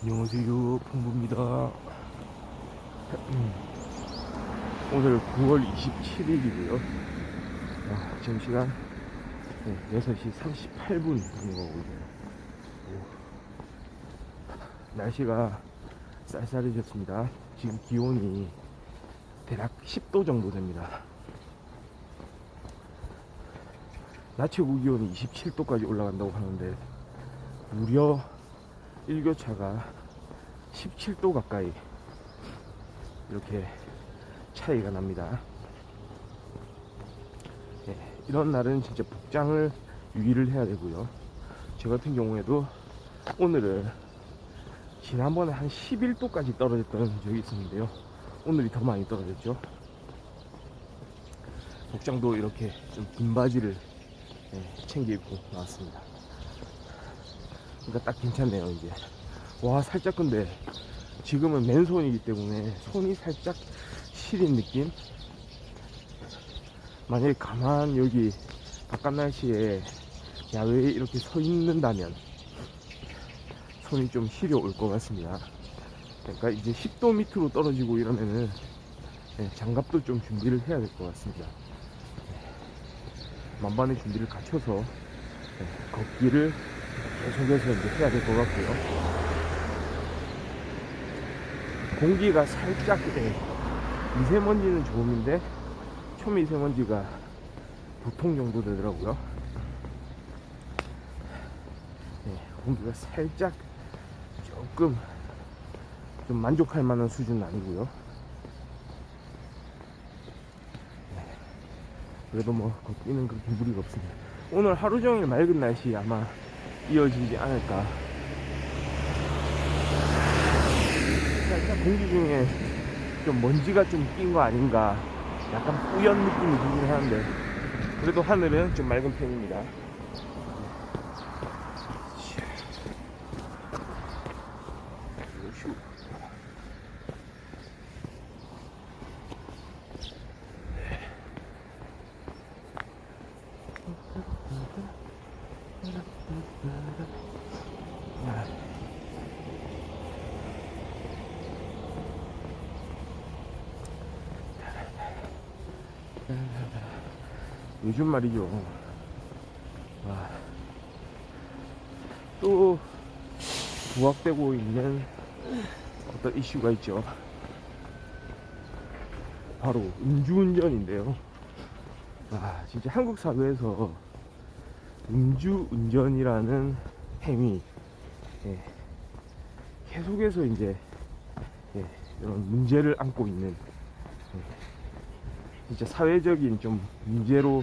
안녕하세요, 풍부입니다. 오늘 9월 27일이고요. 지금 시간 6시 38분 넘어가고 있네요. 날씨가 쌀쌀해졌습니다. 지금 기온이 대략 10도 정도 됩니다. 낮 최고 기온이 27도까지 올라간다고 하는데 무려 일교차가 17도 가까이 이렇게 차이가 납니다. 이런 날은 진짜 복장을 유의를 해야 되고요. 저 같은 경우에도 오늘은 지난번에 한 11도까지 떨어졌던 적이 있었는데요. 오늘이 더 많이 떨어졌죠. 복장도 이렇게 좀 긴 바지를 챙겨 입고 나왔습니다. 그러니까 딱 괜찮네요. 이제 와, 살짝, 근데 지금은 맨손이기 때문에 손이 살짝 시린 느낌. 만약에 가만 여기 바깥 날씨에 야외에 이렇게 서 있는다면 손이 좀 시려올 것 같습니다. 그러니까 이제 10도 밑으로 떨어지고 이러면은 장갑도 좀 준비를 해야 될 것 같습니다. 만반의 준비를 갖춰서 걷기를 계속해서 이제 해야 될 것 같고요. 공기가 살짝 미세먼지는 좋음인데 초미세먼지가 보통 정도 되더라고요. 공기가 살짝 조금 좀 만족할 만한 수준은 아니고요. 그래도 뭐 걷기는 그렇게 무리가 없습니다. 오늘 하루 종일 맑은 날씨 아마 이어지지 않을까. 살짝 공기 중에 좀 먼지가 좀 낀 거 아닌가, 약간 뿌연 느낌이 들긴 하는데 그래도 하늘은 좀 맑은 편입니다. 요즘 말이죠. 또 부각되고 있는 어떤 이슈가 있죠. 바로 음주운전인데요. 진짜 한국 사회에서 음주운전이라는 행위, 계속해서 이제 이런 문제를 안고 있는, 진짜 사회적인 좀 문제로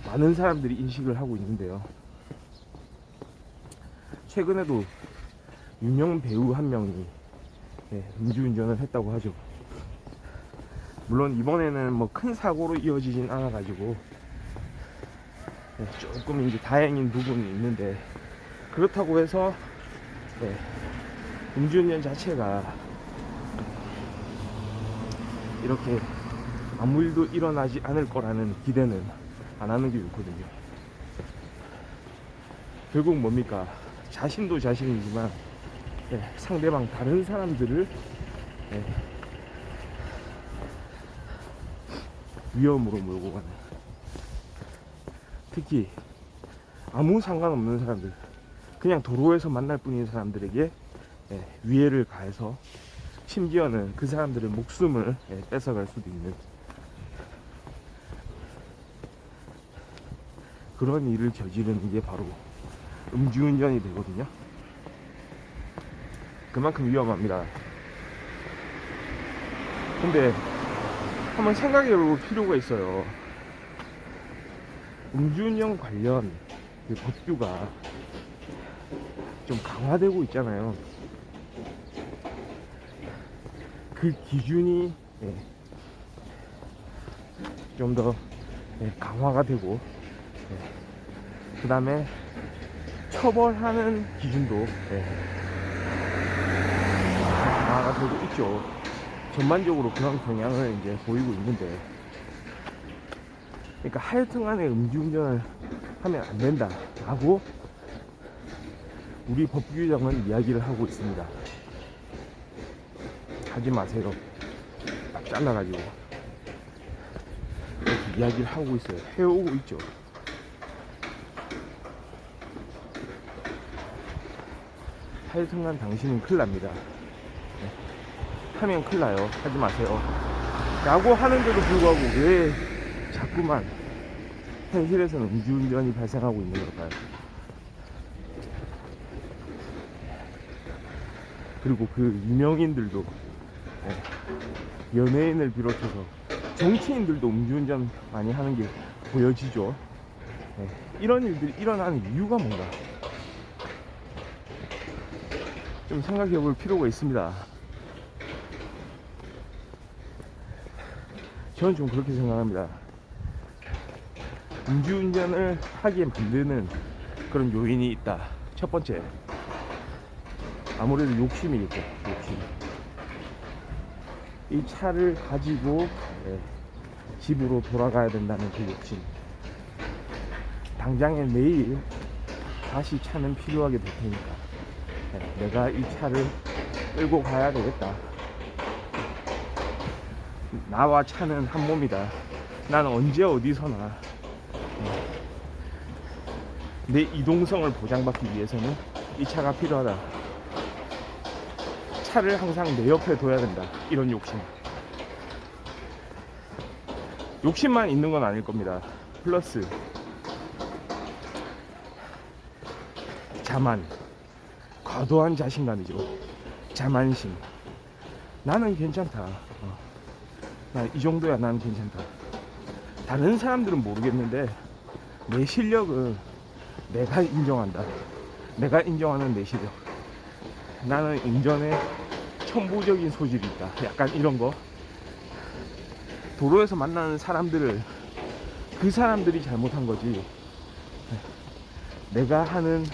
많은 사람들이 인식을 하고 있는데요. 최근에도 유명 배우 한 명이 음주운전을 했다고 하죠. 물론 이번에는 뭐 큰 사고로 이어지진 않아 가지고 조금 이제 다행인 부분이 있는데, 그렇다고 해서 음주운전 자체가 이렇게 아무 일도 일어나지 않을 거라는 기대는 안 하는 게 좋거든요. 결국 뭡니까? 자신도 자신이지만 상대방 다른 사람들을 위험으로 몰고 가는, 특히 아무 상관없는 사람들, 그냥 도로에서 만날 뿐인 사람들에게 위해를 가해서 심지어는 그 사람들의 목숨을 뺏어갈 수도 있는 그런 일을 저지르는 게 바로 음주운전이 되거든요. 그만큼 위험합니다. 근데 한번 생각해 볼 필요가 있어요. 음주운전 관련 그 법규가 좀 강화되고 있잖아요. 그 기준이 좀 더 강화가 되고, 그 다음에 처벌하는 기준도 강화가 되고 있죠. 전반적으로 그런 경향을 이제 보이고 있는데, 그러니까 하여튼간에 음주운전을 하면 안 된다라고 우리 법규정은 이야기를 하고 있습니다. 하지 마세요. 딱 잘라가지고 이렇게 이야기를 하고 있어요. 해오고 있죠. 하여튼간 당신은 큰일 납니다. 하면 큰일 나요. 하지 마세요. 라고 하는데도 불구하고 왜 자꾸만 현실에서는 음주운전이 발생하고 있는 걸까요? 그리고 그 유명인들도, 연예인을 비롯해서 정치인들도 음주운전 많이 하는 게 보여지죠. 이런 일들이 일어나는 이유가 뭔가 좀 생각해 볼 필요가 있습니다. 저는 좀 그렇게 생각합니다. 음주운전을 하게 만드는 그런 요인이 있다. 첫 번째, 아무래도 욕심이겠죠. 욕심. 이 차를 가지고 집으로 돌아가야 된다는 그 욕심. 당장에 내일 다시 차는 필요하게 될 테니까 내가 이 차를 끌고 가야 되겠다. 나와 차는 한 몸이다. 나는 언제 어디서나 내 이동성을 보장받기 위해서는 이 차가 필요하다. 차를 항상 내 옆에 둬야 된다. 이런 욕심. 욕심만 있는 건 아닐 겁니다. 플러스 자만, 과도한 자신감이죠. 자만심. 나는 괜찮다. 난 이 정도야. 나는 괜찮다. 다른 사람들은 모르겠는데 내 실력은 내가 인정한다. 내가 인정하는 내 실력. 나는 운전에 천부적인 소질이 있다. 약간 이런 거. 도로에서 만나는 사람들을, 그 사람들이 잘못한 거지 내가 하는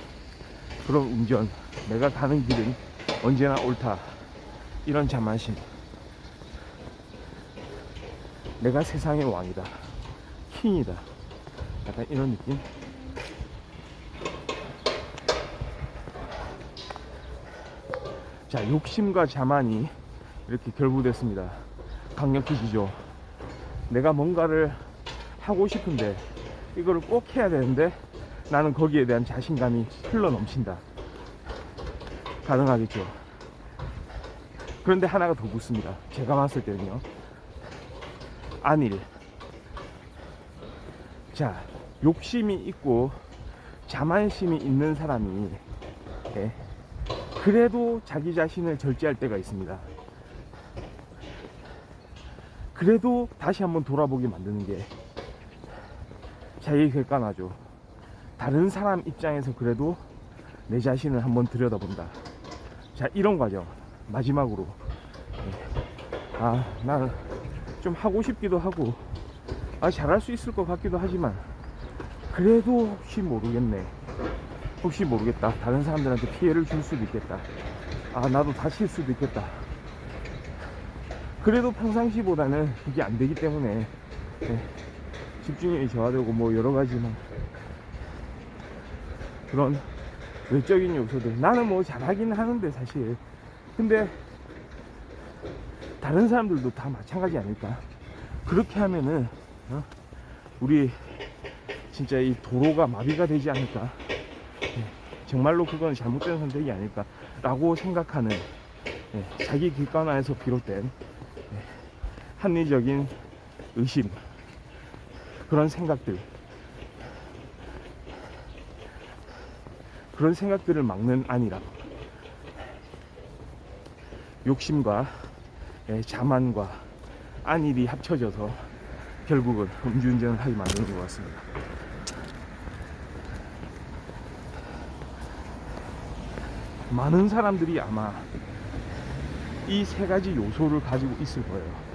그런 운전, 내가 가는 길은 언제나 옳다. 이런 자만심. 내가 세상의 왕이다. 킹이다. 약간 이런 느낌. 자, 욕심과 자만이 이렇게 결부됐습니다. 강력해지죠. 내가 뭔가를 하고 싶은데 이거를 꼭 해야 되는데 나는 거기에 대한 자신감이 흘러 넘친다. 가능하겠죠. 그런데 하나가 더 붙습니다. 제가 봤을 때는요. 안일. 자, 욕심이 있고 자만심이 있는 사람이 그래도 자기 자신을 절제할 때가 있습니다. 그래도 다시 한번 돌아보게 만드는 게 자기 객관화죠. 다른 사람 입장에서 그래도 내 자신을 한번 들여다본다. 자, 이런 과정. 마지막으로 나는 좀 하고 싶기도 하고 잘할 수 있을 것 같기도 하지만 그래도 혹시 모르겠네. 혹시 모르겠다. 다른 사람들한테 피해를 줄 수도 있겠다. 나도 다칠 수도 있겠다. 그래도 평상시보다는 그게 안 되기 때문에 집중력이 저하되고 뭐 여러 가지만 그런 외적인 요소들. 나는 뭐 잘하긴 하는데 사실. 근데 다른 사람들도 다 마찬가지 아닐까? 그렇게 하면은 우리 진짜 이 도로가 마비가 되지 않을까? 정말로 그건 잘못된 선택이 아닐까? 라고 생각하는 자기 객관화에서 비롯된 합리적인 의심, 그런 생각들, 그런 생각들을 막는 안이라. 욕심과 자만과 안일이 합쳐져서 결국은 음주운전을 하게 만드는 것 같습니다. 많은 사람들이 아마 이 세 가지 요소를 가지고 있을 거예요.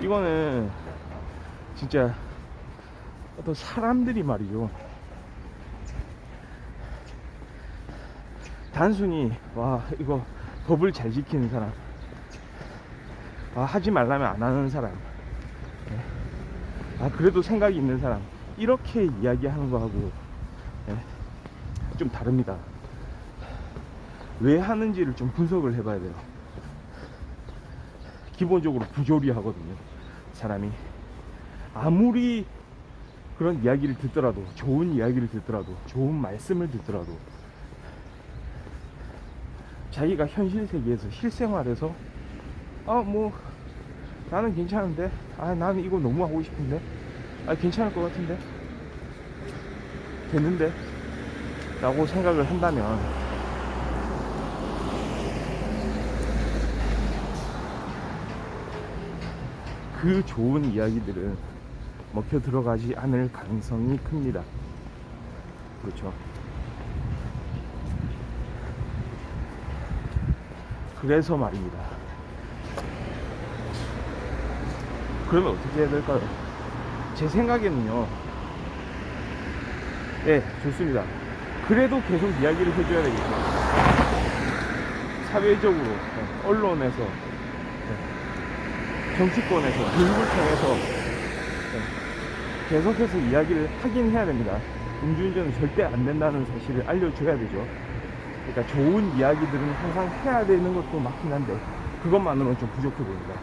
이거는 진짜 어떤 사람들이 말이죠, 단순히 이거 법을 잘 지키는 사람, 하지 말라면 안 하는 사람, 그래도 생각이 있는 사람, 이렇게 이야기하는 거하고 좀 다릅니다. 왜 하는지를 좀 분석을 해봐야 돼요. 기본적으로 부조리하거든요. 사람이 아무리 그런 이야기를 듣더라도, 좋은 이야기를 듣더라도, 좋은 말씀을 듣더라도 자기가 현실 세계에서, 실생활에서 뭐 나는 괜찮은데, 나는 이거 너무 하고 싶은데, 괜찮을 것 같은데, 됐는데 라고 생각을 한다면 그 좋은 이야기들은 먹혀 들어가지 않을 가능성이 큽니다. 그렇죠. 그래서 말입니다. 그러면 어떻게 해야 될까요? 제 생각에는요, 좋습니다. 그래도 계속 이야기를 해줘야 되겠죠. 사회적으로, 언론에서, 정치권에서, 교육을 통해서 계속해서 이야기를 하긴 해야 됩니다. 음주운전은 절대 안 된다는 사실을 알려줘야 되죠. 그러니까 좋은 이야기들은 항상 해야 되는 것도 맞긴 한데, 그것만으로는 좀 부족해 보입니다.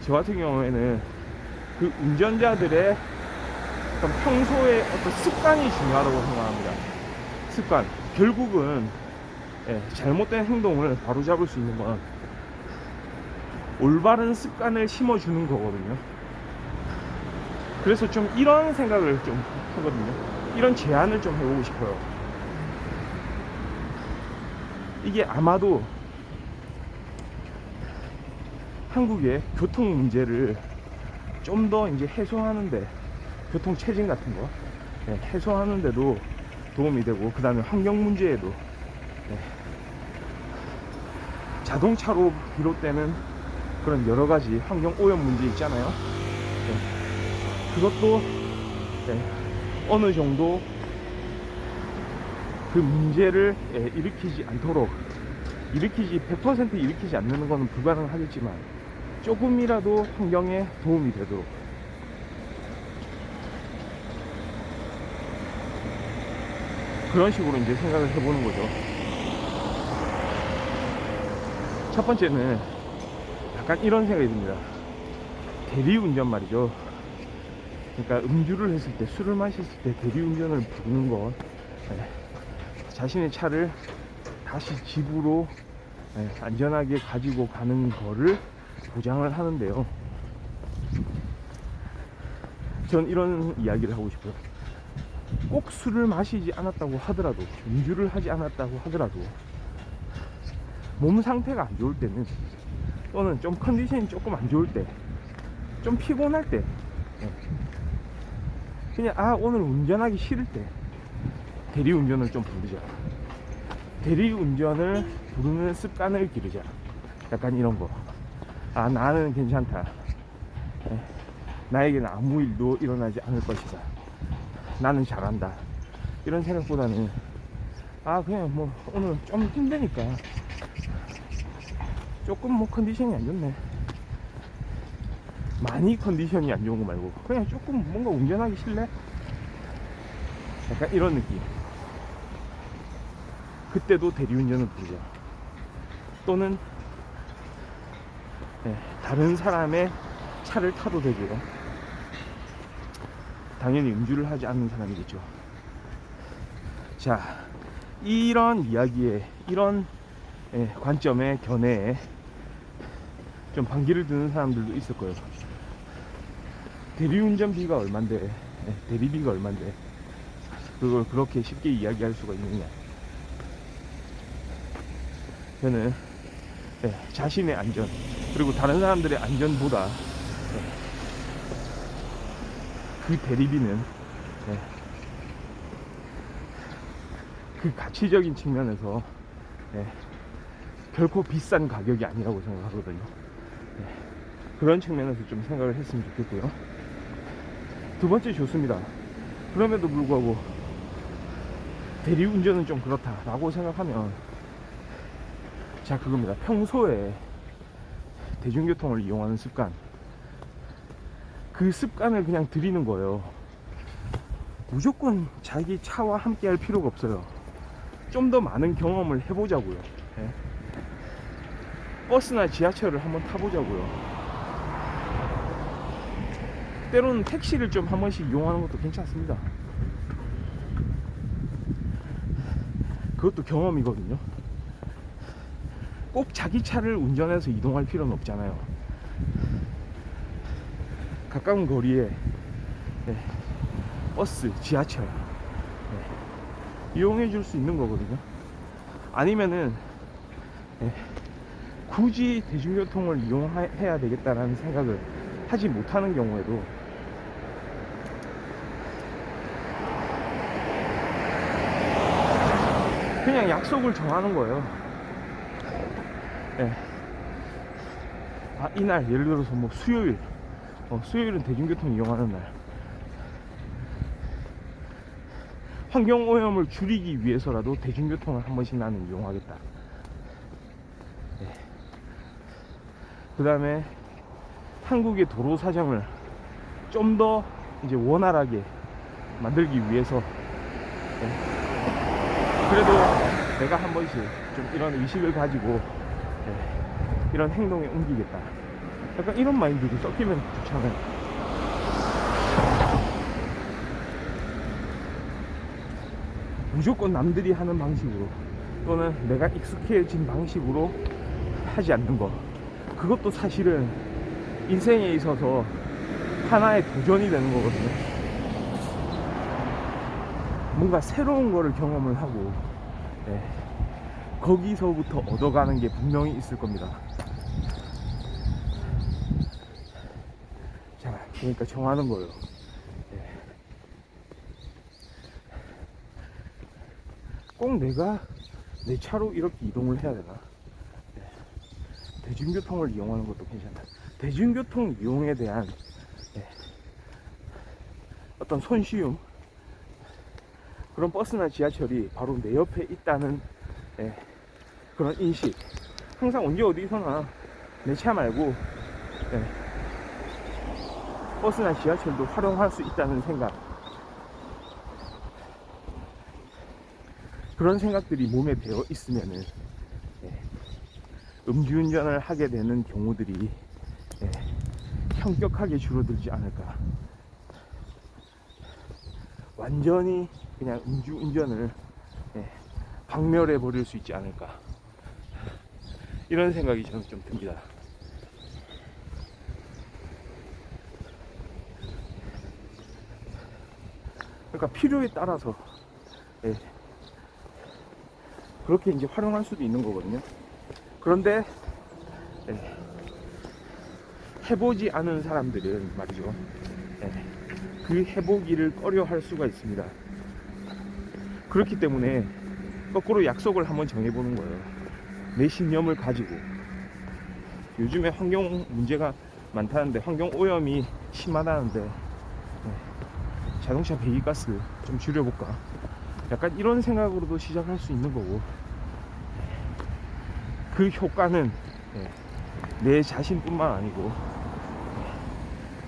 저 같은 경우에는 그 운전자들의 어떤 평소의 어떤 습관이 중요하다고 생각합니다. 습관. 결국은 잘못된 행동을 바로잡을 수 있는 건 올바른 습관을 심어주는 거거든요. 그래서 좀 이런 생각을 좀 하거든요. 이런 제안을 좀 해보고 싶어요. 이게 아마도 한국의 교통 문제를 좀 더 이제 해소하는데, 교통 체증 같은 거 해소하는데도 도움이 되고, 그 다음에 환경 문제에도, 자동차로 비롯되는 그런 여러 가지 환경 오염 문제 있잖아요. 그것도 어느 정도 그 문제를 일으키지 않도록, 100% 일으키지 않는 것은 불가능하겠지만 조금이라도 환경에 도움이 되도록, 그런 식으로 이제 생각을 해보는 거죠. 첫 번째는 약간 이런 생각이 듭니다. 대리운전 말이죠. 그러니까 음주를 했을 때, 술을 마셨을 때 대리운전을 부르는 것, 자신의 차를 다시 집으로 안전하게 가지고 가는 거를 보장을 하는데요. 전 이런 이야기를 하고 싶어요. 꼭 술을 마시지 않았다고 하더라도, 음주를 하지 않았다고 하더라도, 몸 상태가 안 좋을 때는, 또는 좀 컨디션이 조금 안 좋을 때, 좀 피곤할 때, 그냥 오늘 운전하기 싫을 때 대리운전을 좀 부르자. 대리운전을 부르는 습관을 기르자. 약간 이런 거. 나는 괜찮다. 나에게는 아무 일도 일어나지 않을 것이다. 나는 잘한다. 이런 생각보다는 그냥 뭐 오늘 좀 힘드니까, 조금 뭐 컨디션이 안 좋네. 많이 컨디션이 안 좋은 거 말고 그냥 조금 뭔가 운전하기 싫네. 약간 이런 느낌. 그때도 대리운전을 부르자. 또는 다른 사람의 차를 타도 되고요. 당연히 음주를 하지 않는 사람이겠죠. 자, 이런 이야기에, 이런 관점의 견해에 좀 반기를 드는 사람들도 있을 거예요. 대리운전비가 얼만데, 대리비가 얼만데 그걸 그렇게 쉽게 이야기할 수가 있느냐. 저는 자신의 안전, 그리고 다른 사람들의 안전보다 그 대리비는 그 가치적인 측면에서 결코 비싼 가격이 아니라고 생각하거든요. 그런 측면에서 좀 생각을 했으면 좋겠고요. 두 번째, 좋습니다. 그럼에도 불구하고 대리운전은 좀 그렇다라고 생각하면, 자, 그겁니다. 평소에 대중교통을 이용하는 습관, 그 습관을 그냥 들이는 거예요. 무조건 자기 차와 함께 할 필요가 없어요. 좀 더 많은 경험을 해보자고요. 예. 버스나 지하철을 한번 타보자고요. 때로는 택시를 좀 한 번씩 이용하는 것도 괜찮습니다. 그것도 경험이거든요. 꼭 자기 차를 운전해서 이동할 필요는 없잖아요. 가까운 거리에 버스, 지하철 이용해 줄 수 있는 거거든요. 아니면은 굳이 대중교통을 이용해야 되겠다라는 생각을 하지 못하는 경우에도 그냥 약속을 정하는 거예요. 이날 예를 들어서 뭐 수요일은 대중교통 이용하는 날, 환경오염을 줄이기 위해서라도 대중교통을 한 번씩 나는 이용하겠다. 그 다음에 한국의 도로 사정을 좀 더 이제 원활하게 만들기 위해서 그래도 내가 한 번씩 좀 이런 의식을 가지고 이런 행동에 옮기겠다. 약간 이런 마인드도 섞이면 좋잖아요. 무조건 남들이 하는 방식으로 또는 내가 익숙해진 방식으로 하지 않는 거, 그것도 사실은 인생에 있어서 하나의 도전이 되는 거거든요. 뭔가 새로운 거를 경험을 하고 거기서부터 얻어가는 게 분명히 있을 겁니다. 자, 그러니까 정하는 거예요. 꼭 내가 내 차로 이렇게 이동을 해야 되나? 대중교통을 이용하는 것도 괜찮다. 대중교통 이용에 대한 어떤 손쉬움, 그런 버스나 지하철이 바로 내 옆에 있다는 그런 인식, 항상 언제 어디서나 내 차 말고 버스나 지하철도 활용할 수 있다는 생각, 그런 생각들이 몸에 배어 있으면은 음주운전을 하게 되는 경우들이 현격하게 줄어들지 않을까. 완전히 그냥 음주운전을 박멸해 버릴 수 있지 않을까, 이런 생각이 저는 좀 듭니다. 그러니까 필요에 따라서 그렇게 이제 활용할 수도 있는 거거든요. 그런데 해보지 않은 사람들은 말이죠, 그 해보기를 꺼려 할 수가 있습니다. 그렇기 때문에 거꾸로 약속을 한번 정해보는 거예요. 내 신념을 가지고. 요즘에 환경 문제가 많다는데, 환경 오염이 심하다는데 자동차 배기가스 좀 줄여볼까, 약간 이런 생각으로도 시작할 수 있는 거고, 그 효과는 내 자신뿐만 아니고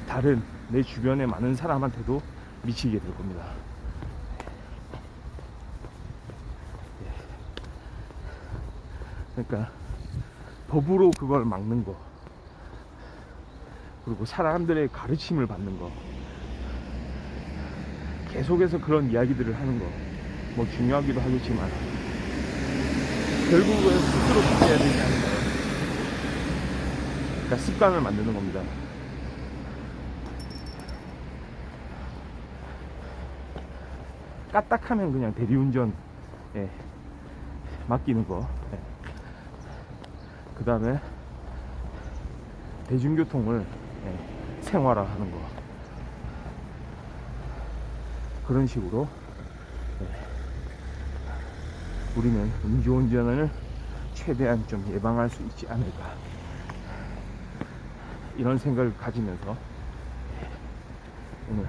다른 내 주변의 많은 사람한테도 미치게 될 겁니다. 그러니까 법으로 그걸 막는 거, 그리고 사람들의 가르침을 받는 거, 계속해서 그런 이야기들을 하는 거 뭐 중요하기도 하겠지만, 결국은 스스로 바뀌어야 되지 않을까요? 그러니까 습관을 만드는 겁니다. 까딱하면 그냥 대리운전 맡기는 거, 그 다음에 대중교통을 생활화하는 거, 그런 식으로 우리는 음주운전을 최대한 좀 예방할 수 있지 않을까, 이런 생각을 가지면서 오늘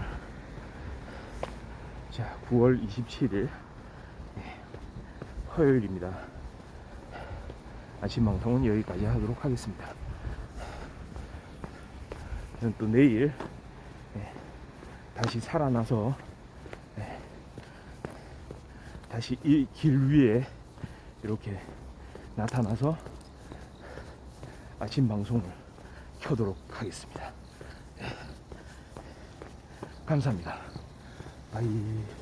9월 27일 화요일입니다. 아침 방송은 여기까지 하도록 하겠습니다. 저는 또 내일 다시 살아나서 다시 이 길 위에 이렇게 나타나서 아침 방송을 켜도록 하겠습니다. 감사합니다. 바이.